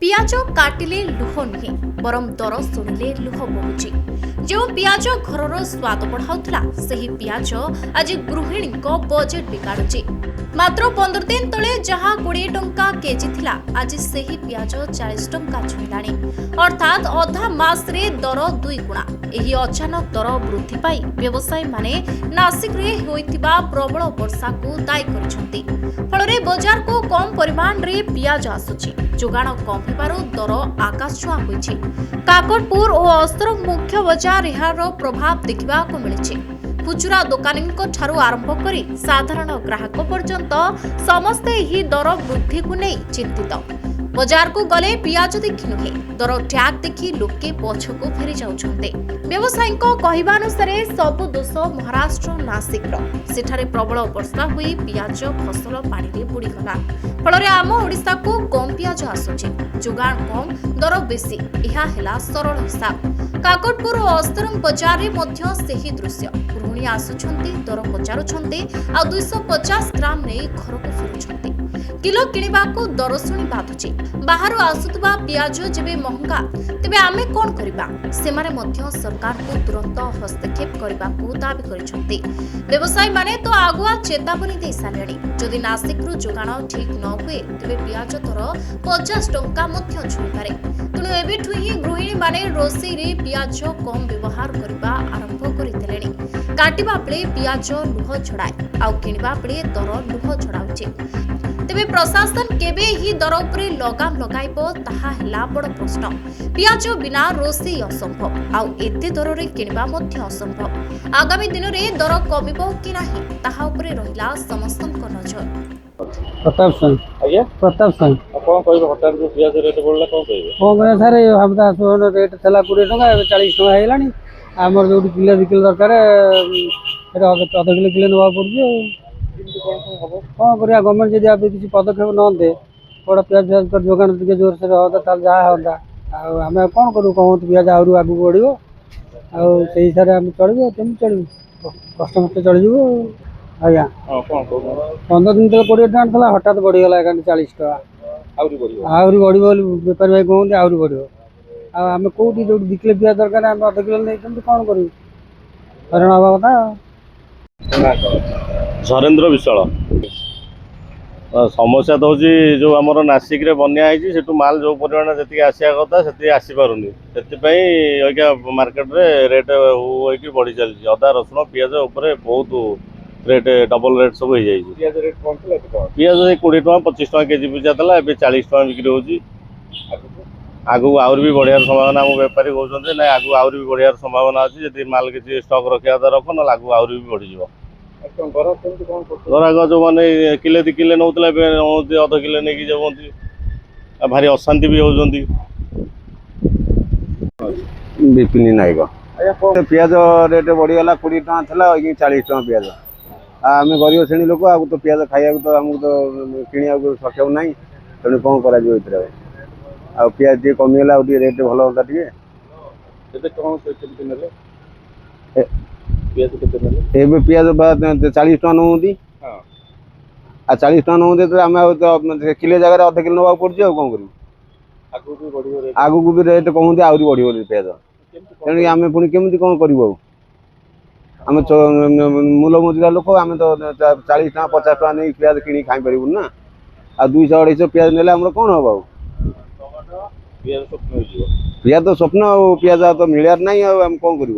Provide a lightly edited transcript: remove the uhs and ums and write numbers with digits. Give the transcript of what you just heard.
पियाज काटिले लुह नुहे बरम दर शुणिले लुह बहुची जो पियाज घरर स्वाद बढ़ाउथला सही पियाज आज गृहिणी बजेट बिगाड़ुची मात्र 15 दिन तले जहाँ 20 टंका केजी थिला आज सही पियाज 40 टंका छुईलाणी अर्थात अधा मास रे दर 2 गुणा। एही अचानक दर वृद्धि पाई व्यवसायी माने नासिक रे होइतिबा प्रबल वर्षा को दायी करिसंती। फलरे बाजार को कम परिमाण रे पियाज आसुची जोगाण कम हेबारु दर आकाश छुआ होइछि। काकटपुर और अस्तर मुख्य बाजार एहार प्रभाव देखा मिली। खुचुरा दोकानी ठारू आरंभ करी साधारण ग्राहक पर्यंत समस्ते ही दर वृद्धि को नहीं चिंतित। बाजार को गले पियाज देखि नुहे दर ट्याग देखि लोके पछको फेरी जाउछन्ते। व्यवसायी कहवानुसार सबु दोष महाराष्ट्र नासिक सेठारे प्रबल वर्षा हुई पियाज फसल पानी रे बुड़ी गला फल आम ओडिशा को कम पियाज आसुछि जोगाण कम दर बेसी यह हेला सरल हिसाब। काकटपुर और अस्तरंग बाजार रे मध्य सेही दृश्य गृहिणी आसुछन्ते दर पचारुछन्ते आ 250 ग्राम नै घर को फेरुछन्ते। किलो किनिबा को दर शुणी बाधुछि बाहर आसुतबा पियाज जेबे महंगा तेबे आमे कोन करिबा सेमारे मध्य सरकार को तुरंत हस्तक्षेप करबा को दाबी करिसंती। व्यवसायी माने तो आगुआ चेतावनी दे सालेणी जदि नासिक रु जोगाण ठीक न हुए तेबे पियाज दर 50 टंका मध्य छुई पारे। तेणु एबेठु ही गृहिणी माने रोषेई रे पियाज कम व्यवहार करबा आरंभ करितेलेणी। काटिबा बेले पियाज लुह छड़ाए आउ किनिबा बेले दर लुह छड़ाउछि तेबे प्रशासन केबे ही दर उपरे लगाम लगाइबो ताहा हेला बड़ प्रश्न। पियाज बिना रोषेई असंभव आउ एते दर रे किनिबा मध्य असंभव। आगामी दिन रे दर कमिबो कि नाही ताहा उपरे रहिला समस्तक नजर। प्रताप सिंह आज्ञा प्रताप सिंह कौन कह हटात जो पियाज रेट बढ़ला कौन कह कौन कह सर हमदा सोन रेट थला 20 टका 40 टका हेलानी आमर जो किलो 2 किलो दरकार आधा किलो नवा पड़ुଛି कौन करिया गवर्नमेंट जदि आप किसी पदक्षेप न दे बड़ा पियाज पर जोगान टिके जोर से होता ताल जहाँ होता आम कौन करूँ कहूँ पियाज आहरी आगू बढ़ो से हिसाब से आम चलू केमी चलू कष्ट मस्त चलू आज्ञा 15 दिन तक 20 टका था हठात बढ़ीगला 40 टका आहरी बढ़ बेपारी भाई कहते आहरी बढ़ आम कौटी जो 2 किलो पियाज दरकार आम अध किलो नहीं कौन करूँ हरण हवा कथा। झरेन्द्र विशाल समस्या तो हूँ जो आमर नासिक रे बन्या है माल जो परिमाण जी आसा कथा से आसीपारूनी से मार्केट रे रेट हो बढ़ी चलती अदा रसुण पियाज उपर बहुत रेट डबल रेट सब हो जाए। पियाज 20 टका 25 टका केजी पिछा था 40 टका बिक्री होगी। आगू आहरी भी बढ़िया संभावना आम बेपारी कहते ना आगू आहरी भी बढ़िया संभावना अच्छी जब माल किसी स्टक रखा रख ना आगू आहरी भी बढ़ीज। ग्राहक जो मैंने किले 2 किलो नौला अध किलो नहीं जाती भारी अशांति भी होती। विपिन नायक पियाज रेट बढ़ीगला 20 टका था 40 टका पियाज आम गरीब श्रेणी लोक आगे तो पियाज खाया तो आमको तो किणा सक्षम ना तेणु कौन कर पियाज टे कमीगला रेट भल होता टे पियाज 40 टका नौती 40 टका नौते तो आम किलो जगह अध किलो नवा पड़े कौन कर आगू भी रेट कहते आहरी बढ़ पियाज तेणु आम पुणी केमी कौन करूँ आम मूल मजुरा लोक आम तो 40 टका 50 टका नहीं पियाज कि खाई पारू ना आ 200 250 पियाज ने कौन हम पियाज तो स्वप्न पियाज तो मिलवार ना आम कौन कर।